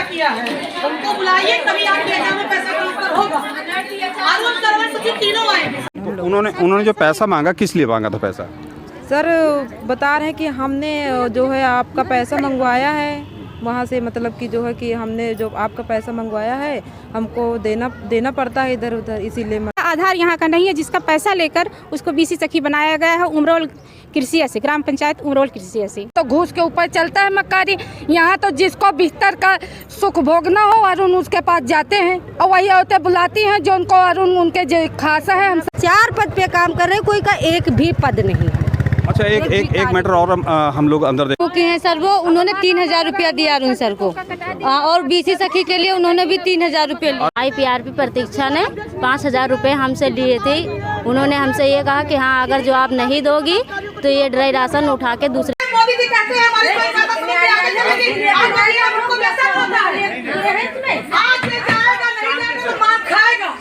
किया है, उनको बुलाइए तभी आपके अकाउंट में पैसा ट्रांसफर होगा। अरुण सरवर सचिव तीनों आए। तो उन्होंने जो पैसा मांगा, किस लिए मांगा था पैसा? सर बता रहे हैं कि हमने जो है आपका पैसा मंगवाया है वहाँ से, मतलब कि जो है कि हमने जो आपका पैसा मंगवाया है हमको देना पड़ता है इधर उधर, इसीलिए आधार यहाँ का नहीं है, जिसका पैसा लेकर उसको बीसी सखी बनाया गया है उमरोल कृषि से, ग्राम पंचायत उमरोल कृषि से। तो घूस के ऊपर चलता है मक्कारी। यहाँ तो जिसको बिस्तर का सुख भोगना हो अरुण उसके पास जाते हैं और वही औरतें बुलाती हैं जो उनको अरुण उनके जो खासा है। हम 4 पद पे काम कर रहे हैं, कोई का एक भी पद नहीं है। अच्छा, एक मैटर और हम लोग अंदर देखे हैं सर, वो उन्होंने 3000 रुपया दिया अरुण सर को, और बीसी सखी के लिए उन्होंने भी 3000 रुपया लिया। IPRP प्रतीक्षा ने 5000 रुपए हमसे लिए थे। उन्होंने हमसे ये कहा कि हाँ, अगर जो आप नहीं दोगी तो ये ड्राई राशन उठा के दूसरे मोदी जी कहते हैं हमारे पैसा तो सुनिए आगे चलेगी, आगे हमको कैसा होता है, आज से जाएगा नहीं जाएगा तो मार खाएगा।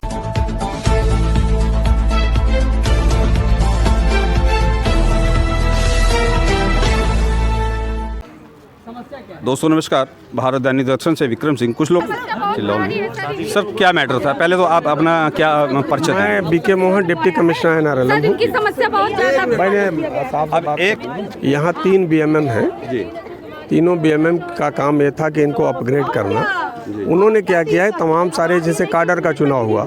दोस्तों नमस्कार, भारत दैनिक दर्शन से विक्रम सिंह। कुछ लोग सर, क्या मैटर था? पहले तो आप अपना क्या परिचय दें। मैं B K Mohan, deputy commissioner NRLM हूँ। समस्या बहुत ज्यादा। मैंने यहाँ 3 BMM हैं जी। तीनों BMM का काम ये था कि इनको अपग्रेड करना। उन्होंने क्या किया है, तमाम सारे जैसे काडर का चुनाव हुआ,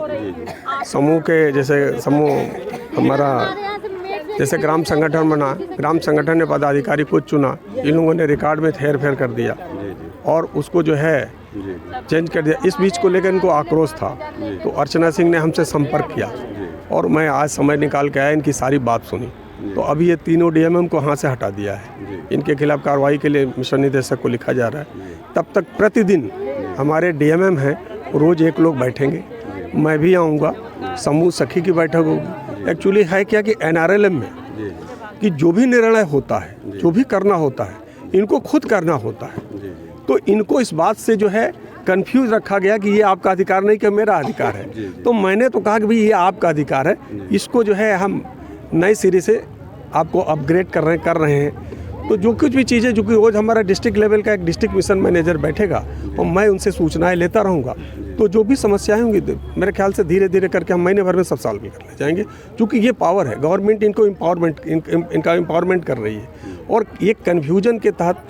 समूह के जैसे समूह हमारा जैसे ग्राम संगठन बना, ग्राम संगठन ने पदाधिकारी को चुना, इन लोगों ने रिकॉर्ड में हेर फेर कर दिया और उसको जो है चेंज कर दिया। इस बीच को लेकर इनको आक्रोश था, तो अर्चना सिंह ने हमसे संपर्क किया और मैं आज समय निकाल के आया, इनकी सारी बात सुनी। तो अभी ये तीनों DMM को यहाँ से हटा दिया है। इनके खिलाफ कार्रवाई के लिए मिशन निदेशक को लिखा जा रहा है। तब तक प्रतिदिन हमारे DMM हैं, रोज़ 1 लोग बैठेंगे, मैं भी आऊँगा, समूह सखी की बैठक होगी। एक्चुअली है क्या कि NRLM में कि जो भी निर्णय होता है, जो भी करना होता है, इनको खुद करना होता है। तो इनको इस बात से जो है कंफ्यूज रखा गया कि ये आपका अधिकार नहीं, कि मेरा अधिकार है। तो मैंने तो कहा कि भाई ये आपका अधिकार है, इसको जो है हम नए सिरे से आपको अपग्रेड कर रहे हैं। तो जो कुछ भी चीज़ें, जो कि रोज़ हमारा डिस्ट्रिक्ट लेवल का एक डिस्ट्रिक्ट मिशन मैनेजर बैठेगा और मैं उनसे सूचनाएं लेता रहूँगा। तो जो भी समस्याएं होंगी मेरे ख्याल से धीरे धीरे करके हम महीने भर में सब सॉल्व भी कर ले जाएंगे, क्योंकि ये पावर है, गवर्नमेंट इनको इनका एम्पावरमेंट कर रही है। और ये कन्फ्यूजन के तहत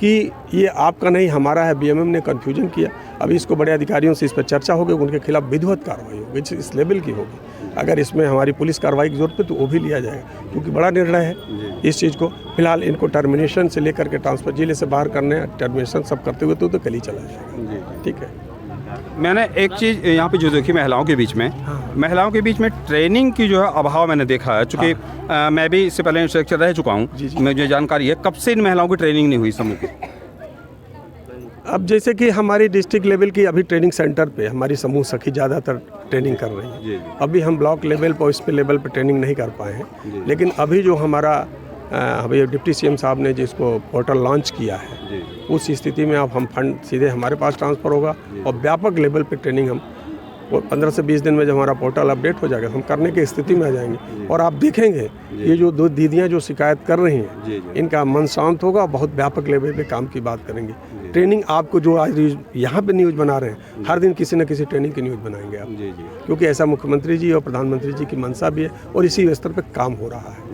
कि ये आपका नहीं हमारा है, BMM ने कन्फ्यूजन किया। अभी इसको बड़े अधिकारियों से इस पर चर्चा होगी, उनके खिलाफ विधिवत कार्रवाई होगी, इस लेवल की होगी। अगर इसमें हमारी पुलिस कार्रवाई की जरूरत है तो वो भी लिया जाएगा, क्योंकि बड़ा निर्णय है इस चीज़ को। फिलहाल इनको टर्मिनेशन से लेकर के ट्रांसफर जिले से बाहर करने, टर्मिनेशन सब करते हुए तो कल ही चला जाएगा। ठीक है। मैंने एक चीज़ यहाँ पे जो देखी महिलाओं के बीच में, महिलाओं के बीच में ट्रेनिंग की जो है अभाव मैंने देखा है, चूँकि मैं भी इससे पहले इंस्ट्रक्टर रह चुका हूँ, मुझे जानकारी है। कब से इन महिलाओं की ट्रेनिंग नहीं हुई समूह की? अब जैसे कि हमारी डिस्ट्रिक्ट लेवल की अभी ट्रेनिंग सेंटर पे हमारी समूह सखी ज़्यादातर ट्रेनिंग कर रही है। अभी हम ब्लॉक लेवल पर इस पे लेवल पर ट्रेनिंग नहीं कर पाए हैं, लेकिन अभी जो हमारा अभी डिप्टी CM साहब ने जिसको पोर्टल लॉन्च किया है, उस स्थिति में अब हम फंड सीधे हमारे पास ट्रांसफ़र होगा और व्यापक लेवल पे ट्रेनिंग हम 15 से 20 दिन में जब हमारा पोर्टल अपडेट हो जाएगा हम करने की स्थिति में आ जाएंगे। और आप देखेंगे ये जो 2 दीदियाँ जो शिकायत कर रही हैं, इनका मन शांत होगा, बहुत व्यापक लेवल पे काम की बात करेंगे। ट्रेनिंग आपको जो आज यहाँ पे न्यूज़ बना रहे हैं, हर दिन किसी न किसी ट्रेनिंग की न्यूज़ बनाएंगे आप, क्योंकि ऐसा मुख्यमंत्री जी और प्रधानमंत्री जी की मंशा भी है और इसी स्तर पर काम हो रहा है।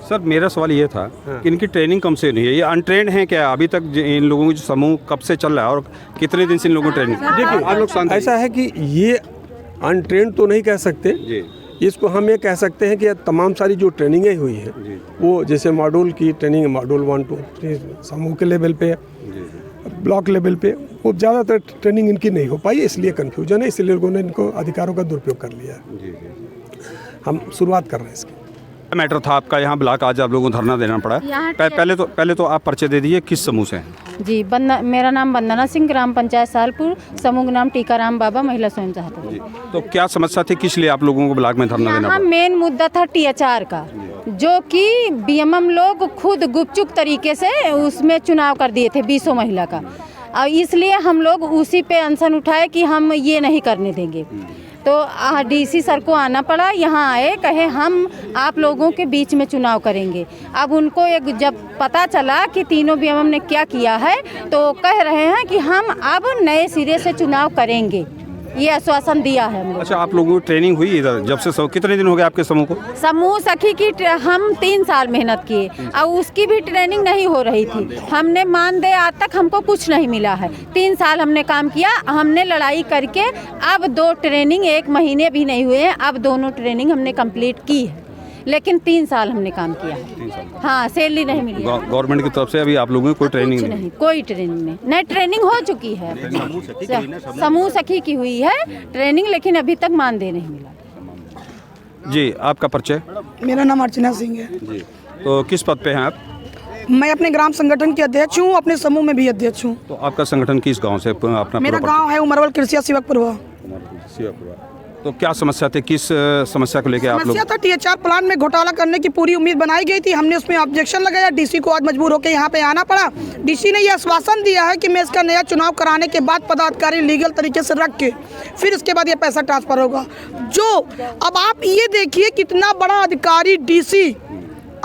सर मेरा सवाल ये था कि इनकी ट्रेनिंग कम से नहीं है, ये अनट्रेंड हैं क्या? अभी तक इन लोगों की समूह कब से चल रहा है और कितने दिन से इन लोगों की ट्रेनिंग? देखिए आप लोग ऐसा है कि ये अनट्रेंड तो नहीं कह सकते, इसको हम ये कह सकते हैं कि तमाम सारी जो ट्रेनिंगें हुई हैं वो जैसे मॉड्यूल की ट्रेनिंग, मॉड्यूल 1, 2, 3 समूह के लेवल पे, ब्लॉक लेवल पे, वो ज़्यादातर ट्रेनिंग इनकी नहीं हो पाई, इसलिए कन्फ्यूजन है, इसलिए लोगों ने इनको अधिकारों का दुरुपयोग कर लिया है। हम शुरुआत कर रहे हैं इसकी। मैटर था आपका यहाँ ब्लॉक, आज आप लोगों को धरना देना पड़ा। पहले तो आप परिचय दे दीजिए, किस समूह से हैं? जी, मेरा नाम वंदना सिंह, ग्राम पंचायत सालपुर, समूह नाम टीकाराम बाबा, महिला स्वयं सहायता। तो क्या समस्या थी, किस लिए आप लोगों को ब्लॉक में धरना देना पड़ा? मेन मुद्दा था THR का, जो कि BMM लोग खुद गुपचुप तरीके से उसमें चुनाव कर दिए थे 20 महिला का। और इसलिए हम लोग उसी पे अनशन उठाए कि हम ये नहीं करने देंगे। तो डीसी सर को आना पड़ा, यहाँ आए, कहे हम आप लोगों के बीच में चुनाव करेंगे। अब उनको एक जब पता चला कि तीनों बीएमएम ने क्या किया है तो कह रहे हैं कि हम अब नए सिरे से चुनाव करेंगे, ये आश्वासन दिया है हम। अच्छा, आप लोगों की ट्रेनिंग हुई इधर जब से कितने दिन हो गए आपके समूह को? समूह सखी की हम 3 साल मेहनत किए और उसकी भी ट्रेनिंग नहीं हो रही थी। हमने मानदेय आज तक हमको कुछ नहीं मिला है। 3 साल हमने काम किया, हमने लड़ाई करके अब 2 ट्रेनिंग 1 महीने भी नहीं हुए हैं, अब दोनों ट्रेनिंग हमने कंप्लीट की है, लेकिन 3 साल हमने काम किया है। हाँ, सैलरी नहीं मिली। गवर्नमेंट की तरफ से अभी आप लोगों को कोई ट्रेनिंग नहीं? कोई ट्रेनिंग नहीं, ट्रेनिंग हो चुकी है, समूह सखी की हुई है ट्रेनिंग, लेकिन अभी तक मानदेय नहीं मिला। जी, आपका परिचय? मेरा नाम अर्चना सिंह है जी। तो किस पद पे हैं आप? मैं अपने ग्राम संगठन के अध्यक्ष हूँ, अपने समूह में भी अध्यक्ष हूँ। तो आपका संगठन किस गांव से? अपना मेरा गांव है उमरवल कृषिया शिवकपुरवा। तो क्या समस्या थी, किस समस्या को लेकर आप लोग? समस्या था THR प्लांट में घोटाला करने की पूरी उम्मीद बनाई गई थी, हमने उसमें ऑब्जेक्शन लगाया। डीसी को आज मजबूर होकर यहाँ पे आना पड़ा। डीसी ने यह आश्वासन दिया है कि मैं इसका नया चुनाव कराने के बाद पदाधिकारी लीगल तरीके से रख के फिर इसके बाद ये पैसा ट्रांसफर होगा। जो अब आप ये देखिए कितना बड़ा अधिकारी डीसी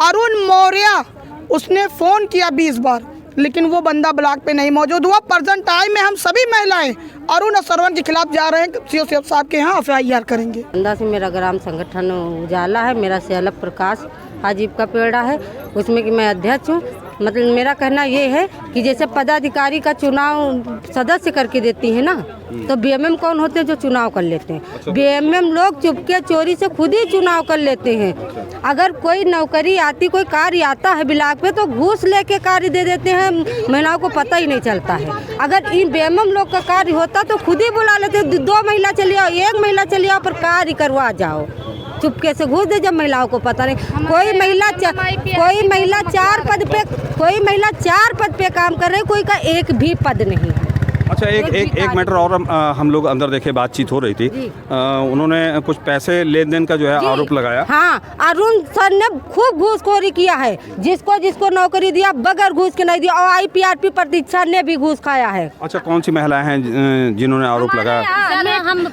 अरुण मौर्य, उसने फ़ोन किया 20 बार, लेकिन वो बंदा ब्लॉक पे नहीं मौजूद हुआ। प्रेजेंट टाइम में हम सभी महिलाएं अरुण और सरवन के खिलाफ जा रहे हैं, सीओ साहब के यहाँ FIR करेंगे। अंदा से मेरा ग्राम संगठन उजाला है, मेरा सेलप प्रकाश आजीविका पेड़ा है, उसमें कि मैं अध्यक्ष हूँ। मतलब मेरा कहना ये है कि जैसे पदाधिकारी का चुनाव सदस्य करके देती है ना, तो बीएमएम कौन होते हैं जो चुनाव कर लेते हैं? बीएमएम लोग चुपके चोरी से खुद ही चुनाव कर लेते हैं। अगर कोई नौकरी आती, कोई कार्य आता है ब्लॉक पे, तो घूस लेके कार्य दे देते हैं, महिलाओं को पता ही नहीं चलता है। अगर इन बीएमएम लोग का कार्य होता तो खुद ही बुला लेते, 2 महिला चली आओ, 1 महिला चली आओ, पर कार्य करवा जाओ। चुपके से घूस दे, जब महिलाओं को पता नहीं। कोई महिला 4 पद पे काम कर रहे, कोई का एक भी पद नहीं है। अच्छा, एक मैटर और हम लोग अंदर देखे बातचीत हो रही थी, उन्होंने कुछ पैसे लेन देन का जो है आरोप लगाया। हाँ, अरुण सर ने खूब घूसखोरी किया है, जिसको नौकरी दिया बगैर घूस के नहीं दिया, और IPRP प्रतीक्षा ने भी घूस खाया है। अच्छा, कौन सी महिलाएं हैं जिन्होंने आरोप लगाया?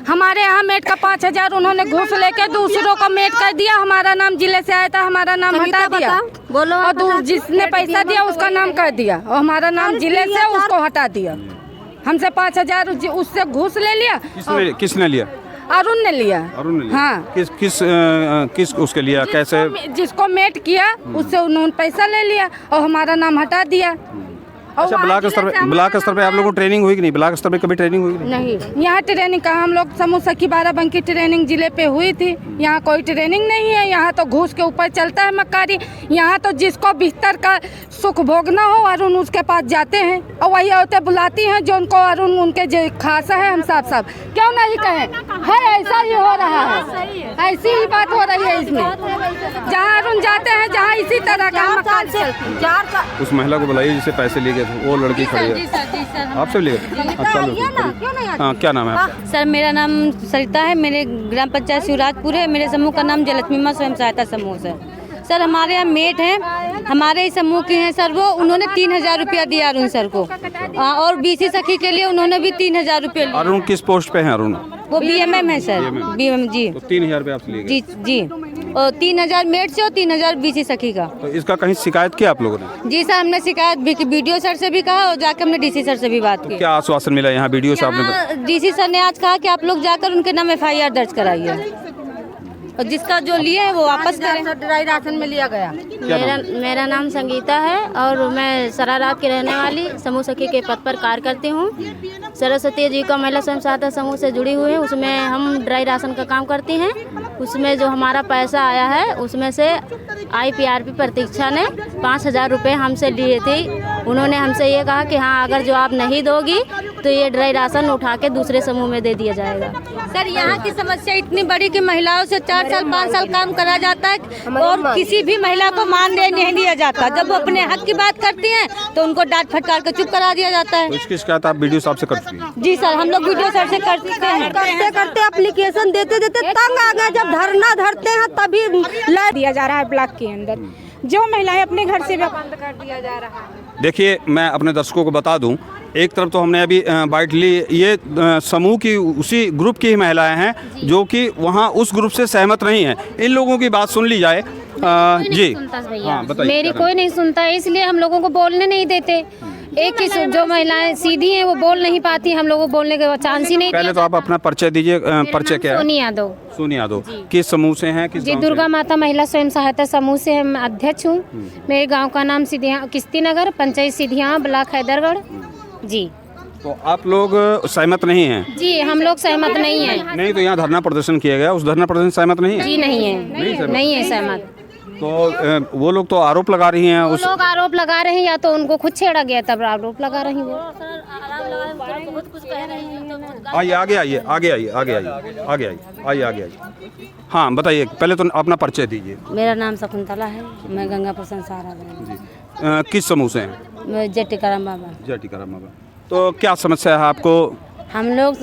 हमारे यहाँ मेट का 5000 उन्होंने घूस लेके दूसरों को मेट कर दिया। हमारा नाम जिले से आया था, हमारा नाम हटा दिया, बोलो, और जिसने पैसा दिया उसका नाम कर दिया, और हमारा नाम जिले से उसको हटा दिया। हमसे 5000 उससे घूस ले लिया। किसने लिया? अरुण ने लिया। अरुण ने लिया? हाँ। किस उसके लिया? कैसे? जिसको मेट किया उससे उन्होंने पैसा ले लिया और हमारा नाम हटा दिया। अच्छा, ब्लॉक स्तर पे आप लोगों को ट्रेनिंग हुई कि नहीं? ब्लॉक स्तर पे कभी ट्रेनिंग हुई नहीं? यहाँ ट्रेनिंग का हम लोग समूह सखी 12 बंकी ट्रेनिंग जिले पे हुई थी। यहाँ कोई ट्रेनिंग नहीं है, यहाँ तो घूस के ऊपर चलता है मक्कारी। यहाँ तो जिसको बिस्तर का सुख भोगना हो अरुण उसके पास जाते हैं, और वही औरतें बुलाती हैं जो उनको अरुण उनके जो खासा है। हम साफ क्यों नहीं कहें, है ऐसा ही हो रहा है, ऐसी ही बात हो रही है इसमें। जहाँ अरुण जाते हैं, जहाँ इसी तरह का उस महिला को बुलाइए जिसे पैसे लिए गए थे, वो लड़की खड़ी है। आपसे लिए? हाँ, क्या नाम है आपका? सर, मेरा नाम सरिता है, मेरे ग्राम पंचायत शिवराजपुर है, मेरे समूह का नाम जयलक्ष्मी माँ स्वयं सहायता समूह सर। हमारे यहाँ मेट हैं, हमारे ही समूह के हैं सर। वो उन्होंने 3000 रुपया दिया अरुण सर को, और BC सखी के लिए उन्होंने भी 3000 रुपया। अरुण किस पोस्ट पे हैं? अरुण वो BMM है सर, BMM जी। तो 3000 रुपये आपसे लिए गए? जी, और 3000 मेट से और 3000 BC सखी का। तो इसका कहीं शिकायत किया आप लोगों ने? जी सर, हमने शिकायत भी की, BDO सर से भी कहा और जाकर हमने DC सर से भी बात की। क्या आश्वासन मिला यहाँ BDO साहब ने? DC सर ने आज कहा कि आप लोग जाकर उनके नाम FIR दर्ज कराइए, और जिसका जो लिए है वो वापस करें। ड्राई राशन में लिया गया। मेरा नाम संगीता है और मैं सरारात की रहने वाली समूह सखी के पद पर कार्य करती हूँ। सरस्वती जी का महिला स्वयं सहायता समूह से जुड़ी हुई है, उसमें हम ड्राई राशन का काम करती हैं। उसमें जो हमारा पैसा आया है उसमें से IPRP प्रतीक्षा ने 5000 रुपये हमसे लिए थे। उन्होंने हमसे ये कहा कि हाँ, अगर जो आप नहीं दोगी तो ये ड्राई राशन उठा के दूसरे समूह में दे दिया जाएगा। सर, यहाँ की समस्या इतनी बड़ी कि महिलाओं से 4 साल 5 साल काम करा जाता है और किसी भी महिला को मानदेय नहीं दिया जाता। जब वो अपने हक की बात करती हैं तो उनको डांट फटकार कर चुप करा दिया जाता है। तो इसकी शिकायत आप BDO साहब से कर चुकी हैं? जी सर, हम लोग BDO सर से करते हैं, करते एप्लीकेशन देते तंग आ गए। जब धरना धरते हैं तभी ला दिया जा रहा है ब्लॉक के अंदर, जो महिलाएं अपने घर से बंद कर दिया जा रहा है। देखिए, मैं अपने दर्शकों को बता दूं, एक तरफ तो हमने अभी बाइट ली, ये समूह की उसी ग्रुप की ही महिलाएं हैं जो कि वहाँ उस ग्रुप से सहमत नहीं हैं। इन लोगों की बात सुन ली जाए। जी हाँ बताइए। मेरी कोई नहीं सुनता है, इसलिए हम लोगों को बोलने नहीं देते। एक ही जो महिलाएं सीधी हैं वो बोल नहीं पाती, हम लोगों को बोलने का चांस ही नहीं। पहले तो आप अपना परिचय दीजिए। परिचय क्या है? सोनी यादव। सोनी यादव किस समूह से हैं? किस जी, गांव से? दुर्गा माता महिला स्वयं सहायता समूह से हम अध्यक्ष हूँ। मेरे गांव का नाम किस्ती नगर, पंचायत सिधिया, ब्लॉक हैदरगढ़। जी तो आप लोग सहमत नहीं हैं? जी हम लोग सहमत नहीं हैं। नहीं तो यहाँ धरना प्रदर्शन किया गया, उस धरना प्रदर्शन सहमत नहीं है? जी नहीं है, नहीं है सहमत। तो वो लोग तो आरोप लगा रही हैं। वो लोग आरोप लगा रहे हैं, या तो उनको खुद छेड़ा गया तब आरोप लगा रही हैं। आइए आगे आइए, आगे आइए, आगे आइए, आगे आइए, आइए आगे आइए। हाँ बताइए, पहले तो अपना परिचय दीजिए। मेरा नाम शकुंतला है, मैं गंगापुर संसार किस समूह से हैं? जय टीकाराम बाबा। जय टीकाराम बाबा। तो क्या समस्या है आपको? हम लोग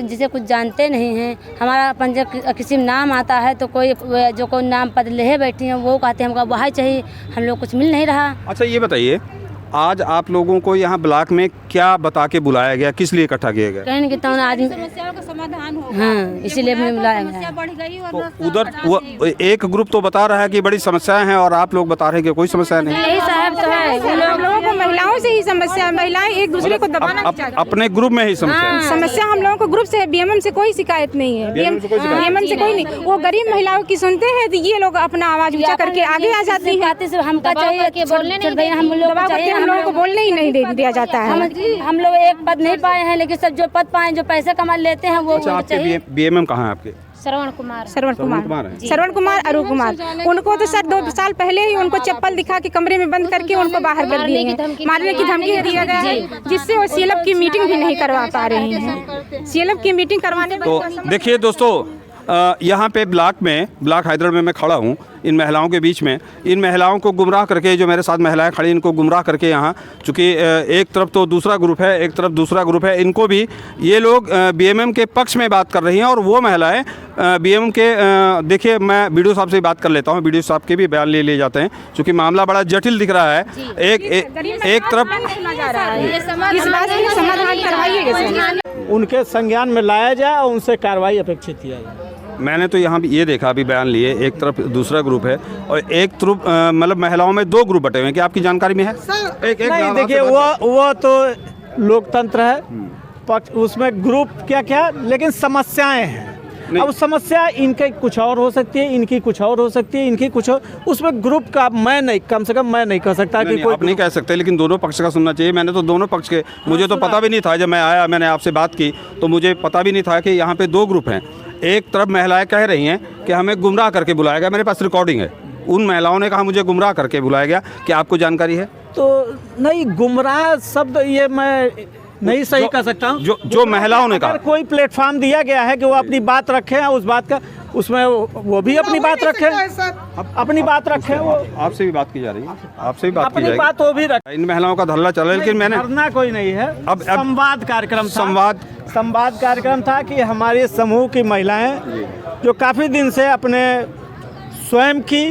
जिसे कुछ जानते नहीं हैं, हमारा पंचायत किसी में नाम आता है तो कोई जो कोई नाम पद ले बैठी हैं वो कहते हैं हमको वहाँ चाहिए, हम लोग कुछ मिल नहीं रहा। अच्छा ये बताइए, आज आप लोगों को यहाँ ब्लॉक में क्या बता के बुलाया गया, किस लिए इकट्ठा किया गया? कहीं कि तो आदमी समस्याओं का समाधान हो, हाँ इसीलिए हमने बुलाया गया। बढ़ गई और तो उधर वो एक ग्रुप तो बता रहा है कि बड़ी समस्याएं हैं और आप लोग बता रहे हैं कि कोई समस्या नहीं। यही साहब तो है, हम लोगों को महिलाओं से ही समस्या है, महिलाएं एक दूसरे को दबाना नहीं चाहती। अपने ग्रुप में ही समस्या है। समस्या हम लोगों को ग्रुप से है, बीएमएम से कोई शिकायत नहीं है। बीएमएम से कोई नहीं, वो गरीब महिलाओं की सुनते हैं तो ये लोग अपना आवाज ऊंचा करके आगे आ जाती है। हमका चाहिए कि बोलने नहीं दे, हम लोगों को बोलने ही नहीं दिया जाता है। हम लोग एक पद नहीं पाए हैं, लेकिन सब जो पद पाए, जो पैसे कमा लेते हैं वो आपके बीएमएम कहाँ है आपके? श्रवण कुमार। श्रवण कुमार, अरुण कुमार। उनको तो सर 2 साल पहले ही उनको चप्पल दिखा के कमरे में बंद करके उनको बाहर कर दिए हैं, मारने की धमकी दिया गया है, जिससे वो सीएलएफ की मीटिंग भी नहीं करवा पा रही हैं। सीएलएफ की मीटिंग करवाने तो देखिए दोस्तों, यहाँ पे ब्लॉक हैदर में मैं खड़ा हूँ इन महिलाओं के बीच में। इन महिलाओं को गुमराह करके, जो मेरे साथ महिलाएं खड़ी, इनको गुमराह करके यहाँ, चूँकि एक तरफ तो दूसरा ग्रुप है, एक तरफ दूसरा ग्रुप है, इनको भी ये लोग बीएमएम के पक्ष में बात कर रही हैं और वो महिलाएं बीएमएम के देखिए, मैं बीडीओ साहब से बात कर लेता हूँ, बीडीओ साहब के भी बयान ले लिए जाते हैं क्योंकि मामला बड़ा जटिल दिख रहा है। एक तरफ उनके संज्ञान में लाया जाए और उनसे कार्रवाई अपेक्षित किया जाए। मैंने तो यहाँ भी ये देखा, अभी बयान लिए, एक तरफ दूसरा ग्रुप है और एक तरफ मतलब महिलाओं में 2 ग्रुप बटे हुए हैं। क्या आपकी जानकारी में है? एक नहीं देखिए, वो तो लोकतंत्र है, पक्ष उसमें ग्रुप क्या क्या, लेकिन समस्याएं हैं। अब समस्या इनके कुछ और हो सकती है, इनकी कुछ और हो सकती है, इनकी कुछ और, उसमें ग्रुप का मैं नहीं, कम से कम मैं नहीं कह सकता कि कोई आप नहीं कह सकते, लेकिन दोनों पक्ष का सुनना चाहिए। मैंने तो दोनों पक्ष के, मुझे तो पता भी नहीं था, जब मैं आया मैंने आपसे बात की तो मुझे पता भी नहीं था कि यहाँ पे 2 ग्रुप हैं। एक तरफ महिलाएं कह रही हैं कि हमें गुमराह करके बुलाया गया, मेरे पास रिकॉर्डिंग है, उन महिलाओं ने कहा मुझे गुमराह करके बुलाया गया। क्या आपको जानकारी है? तो नहीं, गुमराह शब्द ये मैं नहीं सही कह सकता हूँ। जो महिलाओं ने कहा, कोई प्लेटफॉर्म दिया गया है कि वो अपनी बात रखें, उस बात का उसमें वो भी अपनी बात रखें, अपनी बात रखें। वो आपसे भी बात की जा रही है, आपसे भी बात की अपनी जाएगी। बात वो भी रखें। इन महिलाओं का धरना चल रहा है, लेकिन मैंने धरना कोई नहीं है, अब संवाद कार्यक्रम था। संवाद कार्यक्रम था कि हमारे समूह की महिलाएं जो काफ़ी दिन से अपने स्वयं की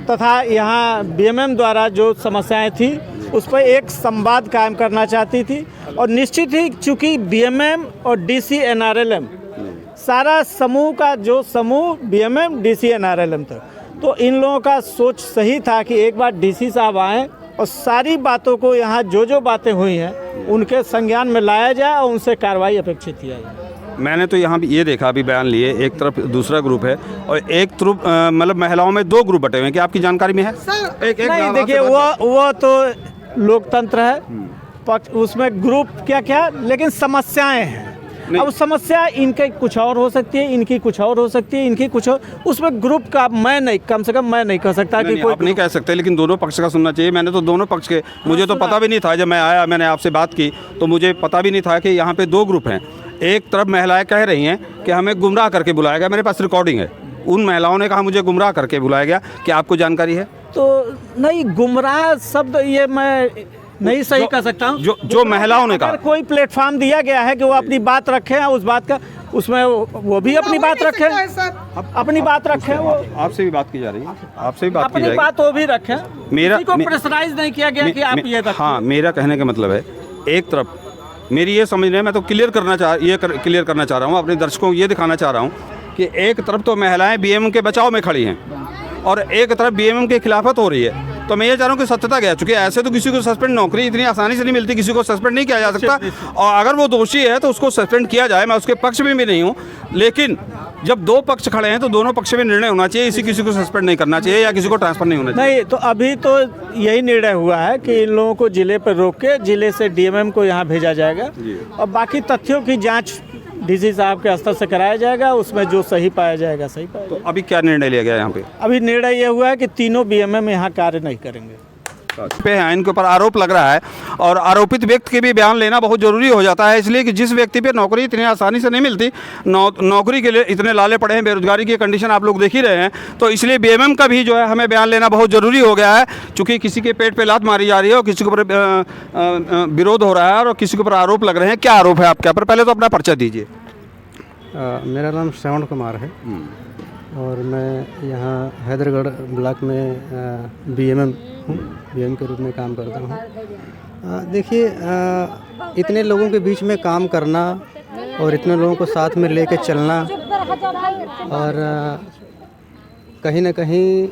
तथा यहाँ बीएमएम द्वारा जो समस्याएं थी उस पर एक संवाद कायम करना चाहती थी। और निश्चित ही चूँकि बीएमएम और डीसी एनआरएलएम सारा समूह का जो समूह बीएमएम डीसी एनआरएलएम था, तो इन लोगों का सोच सही था कि एक बार डीसी साहब आएँ और सारी बातों को, यहाँ जो बातें हुई हैं उनके संज्ञान में लाया जाए और उनसे कार्रवाई अपेक्षित किया जाए। मैंने तो यहाँ भी ये देखा, अभी बयान लिए, एक तरफ दूसरा ग्रुप है और एक तरफ मतलब महिलाओं में 2 ग्रुप बटे हुए हैं। क्या आपकी जानकारी में है? नहीं देखिए, वो तो लोकतंत्र है, पक्ष उसमें ग्रुप क्या क्या, लेकिन समस्याएं हैं। अब समस्या इनके कुछ और हो सकती है, इनकी कुछ और हो सकती है, इनकी कुछ और, उसमें ग्रुप का मैं नहीं, कम से कम मैं नहीं कह सकता कि कोई। आप नहीं कह सकते, लेकिन दोनों पक्ष का सुनना चाहिए। मैंने तो दोनों पक्ष के, मुझे तो पता भी नहीं था, जब मैं आया मैंने आपसे बात की तो मुझे पता भी नहीं था कि यहाँ पे 2 ग्रुप हैं। एक तरफ महिलाएं कह रही हैं कि हमें गुमराह करके बुलाया गया, मेरे पास रिकॉर्डिंग है, उन महिलाओं ने कहा मुझे गुमराह करके बुलाया गया। क्या आपको जानकारी है? तो नहीं, गुमराह शब्द ये मैं नहीं सही कह सकता हूँ। जो महिलाओं ने कहा, कोई प्लेटफॉर्म दिया गया है कि वो अपनी बात रखें, उस बात का उसमें वो भी अपनी बात रखें, अपनी बात रखें। वो आपसे भी बात की जा रही है, आपसे भी बात की अपनी जाएगी। बात वो भी रखें, मेरा को प्रेशराइज नहीं किया गया कि आप ये। हाँ, मेरा कहने का मतलब है, एक तरफ मेरी ये समझ रहे, मैं तो क्लियर करना चाह रहा हूँ अपने दर्शकों को, ये दिखाना चाह रहा हूँ कि एक तरफ तो महिलाएं बीएमएम के बचाव में खड़ी हैं और एक तरफ बीएमएम के खिलाफत हो रही है। तो मैं ये चाह रहा हूँ कि सत्यता क्या है, चूँकि ऐसे तो किसी को सस्पेंड, नौकरी इतनी आसानी से नहीं मिलती, किसी को सस्पेंड नहीं किया जा सकता, और अगर वो दोषी है तो उसको सस्पेंड किया जाए। मैं उसके पक्ष में भी नहीं हूँ, लेकिन जब दो पक्ष खड़े हैं तो दोनों पक्ष में निर्णय होना चाहिए, इसी किसी को सस्पेंड नहीं करना चाहिए या किसी को ट्रांसफर नहीं होना चाहिए। नहीं, तो अभी तो यही निर्णय हुआ है कि इन लोगों को जिले पर रोक के जिले से डीएमएम को यहाँ भेजा जाएगा और बाकी तथ्यों की जाँच डीसी साहब के स्तर से कराया जाएगा, उसमें जो सही पाया जाएगा सही पाया जाएगा। तो अभी क्या निर्णय लिया गया यहाँ पे? अभी निर्णय ये हुआ है कि तीनों बीएमएम यहाँ कार्य नहीं करेंगे पे हैं, इनके ऊपर आरोप लग रहा है और आरोपित व्यक्ति के भी बयान लेना बहुत ज़रूरी हो जाता है, इसलिए कि जिस व्यक्ति पे नौकरी इतनी आसानी से नहीं मिलती, नौकरी के लिए इतने लाले पड़े हैं, बेरोजगारी की कंडीशन आप लोग देख ही रहे हैं, तो इसलिए बीएमएम का भी जो है हमें बयान लेना बहुत ज़रूरी हो गया है, चूँकि किसी के पेट पे लात मारी जा रही है और किसी के ऊपर विरोध हो रहा है और किसी के ऊपर आरोप लग रहे हैं। क्या आरोप है आपके ऊपर? पहले तो अपना परिचय दीजिए। मेरा नाम श्रवण कुमार है और मैं यहाँ हैदरगढ़ ब्लॉक में बीएमएम हूँ, बीएम के रूप में काम करता हूँ। देखिए, इतने लोगों के बीच में काम करना और इतने लोगों को साथ में लेके चलना और कहीं ना कहीं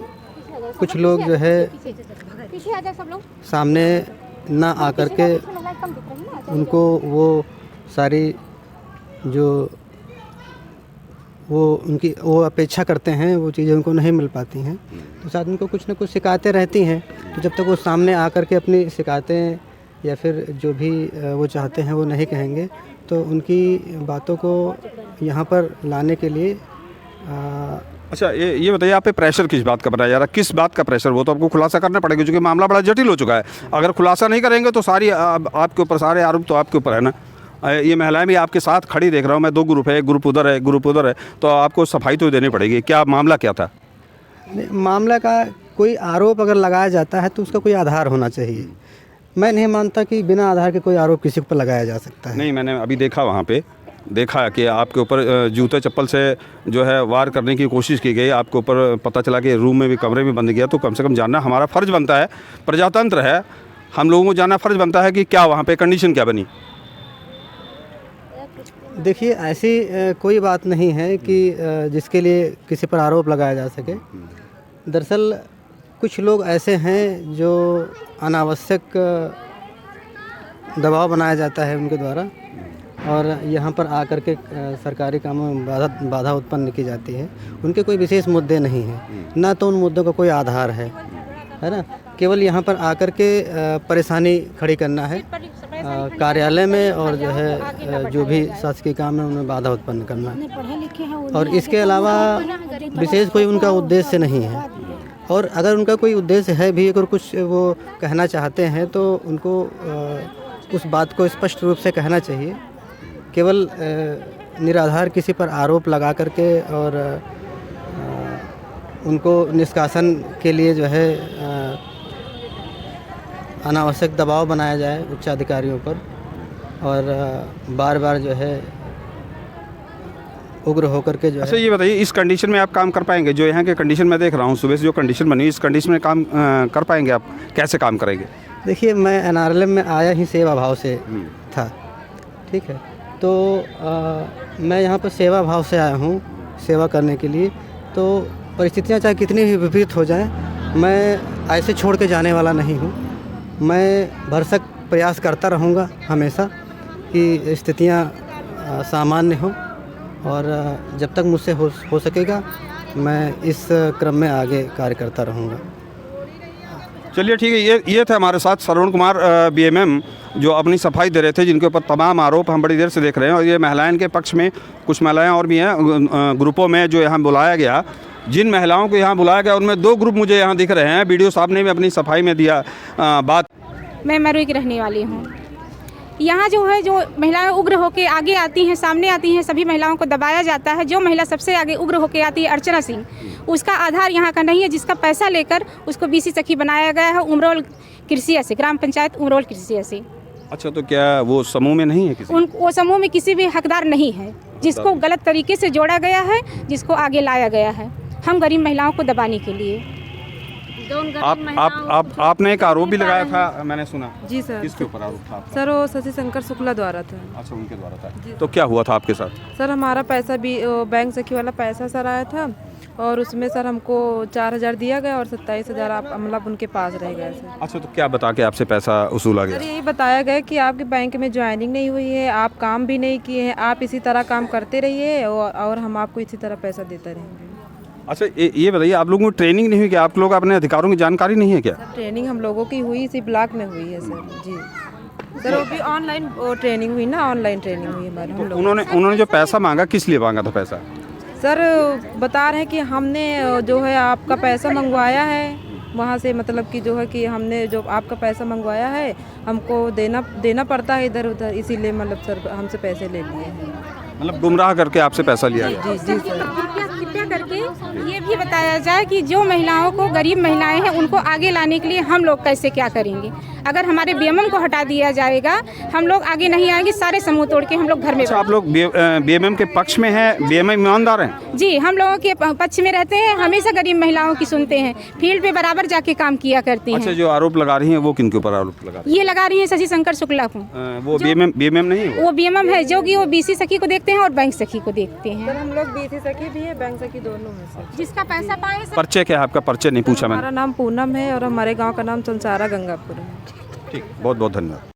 कुछ लोग जो है सामने ना आकर के उनको वो सारी जो वो अपेक्षा करते हैं वो चीज़ें उनको नहीं मिल पाती हैं, तो साथ उनको कुछ ना कुछ शिकायतें रहती हैं। तो जब तक वो सामने आकर के अपनी शिकायतें या फिर जो भी वो चाहते हैं वो नहीं कहेंगे, तो उनकी बातों को यहाँ पर लाने के लिए अच्छा, ये बताइए, आप पे प्रेशर किस बात का बनाया जा रहा है? किस बात का प्रेशर? वो तो आपको खुलासा करना पड़ेगा, क्योंकि मामला बड़ा जटिल हो चुका है। अगर खुलासा नहीं करेंगे तो सारी आपके ऊपर, सारे आरोप तो आपके ऊपर है ना। ये महिलाएं भी आपके साथ खड़ी देख रहा हूँ मैं, दो ग्रुप है, एक ग्रुप उधर है, एक ग्रुप उधर है, तो आपको सफाई तो देनी पड़ेगी। क्या मामला क्या था? मामला का कोई आरोप अगर लगाया जाता है तो उसका कोई आधार होना चाहिए। मैं नहीं मानता कि बिना आधार के कोई आरोप किसी पर लगाया जा सकता है। नहीं, मैंने अभी देखा, वहाँ पे देखा कि आपके ऊपर जूते चप्पल से जो है वार करने की कोशिश की गई, आपके ऊपर पता चला कि रूम में भी, कमरे में बंद गया। तो कम से कम जानना हमारा फ़र्ज़ बनता है, प्रजातंत्र है, हम लोगों को जानना फ़र्ज़ बनता है कि क्या वहाँ पे कंडीशन क्या बनी। देखिए, ऐसी कोई बात नहीं है कि जिसके लिए किसी पर आरोप लगाया जा सके। दरअसल कुछ लोग ऐसे हैं जो अनावश्यक दबाव बनाया जाता है उनके द्वारा और यहाँ पर आकर के सरकारी कामों में बाधा उत्पन्न की जाती है। उनके कोई विशेष मुद्दे नहीं हैं, ना तो उन मुद्दों का कोई आधार है ना। केवल यहाँ पर आकर के परेशानी खड़ी करना है कार्यालय में और जो है जो भी शासकीय काम है उनमें बाधा उत्पन्न करना है, और इसके अलावा विशेष कोई उनका उद्देश्य नहीं है। और अगर उनका कोई उद्देश्य है भी, अगर कुछ वो कहना चाहते हैं तो उनको उस बात को स्पष्ट रूप से कहना चाहिए। केवल निराधार किसी पर आरोप लगा करके और उनको निष्कासन के लिए जो है अनावश्यक दबाव बनाया जाए उच्च अधिकारियों पर और बार बार जो है उग्र होकर के जो अच्छा, ये बताइए, इस कंडीशन में आप काम कर पाएंगे? जो यहाँ के कंडीशन मैं देख रहा हूँ, सुबह से जो कंडीशन बनी, इस कंडीशन में काम कर पाएंगे आप? कैसे काम करेंगे? देखिए, मैं एनआरएलएम में आया ही सेवा भाव से था, ठीक है, तो मैं यहाँ पर सेवा भाव से आया हूँ सेवा करने के लिए। तो परिस्थितियाँ चाहे कितनी भी विपरीत हो जाएं, मैं ऐसे छोड़ के जाने वाला नहीं हूँ। मैं भरसक प्रयास करता रहूँगा हमेशा कि स्थितियाँ सामान्य हों और जब तक मुझसे हो सकेगा मैं इस क्रम में आगे कार्य करता रहूँगा। चलिए, ठीक है। ये थे हमारे साथ श्रवण कुमार बीएमएम, जो अपनी सफाई दे रहे थे, जिनके ऊपर तमाम आरोप हम बड़ी देर से देख रहे हैं। और ये महिलाएं के पक्ष में, कुछ महिलाएं और भी हैं ग्रुपों में जो यहाँ बुलाया गया। जिन महिलाओं को यहाँ बुलाया गया उनमें दो ग्रुप मुझे यहाँ दिख रहे हैं। वीडियो साहब ने भी अपनी सफाई में दिया बात। मैं मरुई की रहने वाली हूँ। यहाँ जो है, जो महिलाएं उग्र होकर आगे आती हैं, सामने आती हैं, सभी महिलाओं को दबाया जाता है। जो महिला सबसे आगे उग्र होकर आती है, अर्चना सिंह, उसका आधार यहाँ का नहीं है, जिसका पैसा लेकर उसको बीसी सखी बनाया गया है उमरोल कृषि से, ग्राम पंचायत उमरोल कृषि से। अच्छा, तो क्या वो समूह में नहीं है किसी? वो समूह में किसी भी हकदार नहीं है, जिसको गलत तरीके से जोड़ा गया है, जिसको आगे लाया गया है हम गरीब महिलाओं को दबाने के लिए। आपने एक आरोप भी लगाया था, मैंने सुना। जी सर। किसके ऊपर आरोप था आपका? सर वो शशि शंकर शुक्ला द्वारा था। अच्छा, उनके द्वारा था। तो क्या हुआ था आपके साथ? सर हमारा पैसा भी बैंक सखी वाला पैसा सर आया था और उसमें सर हमको 4,000 दिया गया और 27,000 आप मतलब उनके पास रह गए सर। अच्छा, तो क्या बता के आपसे पैसा वसूला गया? सर यही बताया गया कि आपके बैंक में ज्वाइनिंग नहीं हुई है, आप काम भी नहीं किए हैं, आप इसी तरह काम करते रहिए और हम आपको इसी तरह पैसा देते रहेंगे। अच्छा, ये बताइए, आप लोगों को ट्रेनिंग नहीं हुई क्या? आप लोग अपने अधिकारों की जानकारी नहीं है क्या? ट्रेनिंग हम लोगों की हुई इसी ब्लॉक में हुई है सर। जी सर, वो भी ऑनलाइन ट्रेनिंग हुई ना, ऑनलाइन ट्रेनिंग हुई हमारे हम लोग। उन्होंने जो पैसा मांगा, किस लिए मांगा था पैसा? सर बता रहे हैं कि हमने जो है आपका पैसा मंगवाया है वहाँ से, मतलब कि जो है कि हमने जो आपका पैसा मंगवाया है हमको देना पड़ता है इधर उधर, इसीलिए मतलब सर हमसे पैसे ले लिए हैं। मतलब गुमराह करके आपसे पैसा लिया गया? जी जी सर। कृपया करके ये भी बताया जाए कि जो महिलाओं को, गरीब महिलाएं हैं, उनको आगे लाने के लिए हम लोग कैसे क्या करेंगे। अगर हमारे बीएमएम को हटा दिया जाएगा, हम लोग आगे नहीं आएंगे, सारे समूह तोड़ के हम लोग घर में। अच्छा, आप लोग बीएमएम के पक्ष में हैं? बीएमएम ईमानदार हैं? जी, हम लोगों के पक्ष में रहते हैं, हमेशा गरीब महिलाओं की सुनते हैं, फील्ड पे बराबर जाके काम किया करती हैं। अच्छा, जो आरोप लगा रही हैं वो किनके ऊपर आरोप लगा रही हैं? ये लगा रही है शशि शंकर शुक्ला को। वो बीएमएम नहीं है? वो बीएमएम है जो कि वो बीसी सखी को देखते हैं और बैंक सखी को देखते हैं। सर हम लोग बीसी सखी भी है, बैंक सखी दोनों हैं सर। जिसका पैसा पाए। परिचय क्या है आपका? परिचय नहीं पूछा मैंने। हमारा नाम पूनम है और हमारे गांव का नाम संसारा गंगापुर है। ठीक, बहुत बहुत धन्यवाद।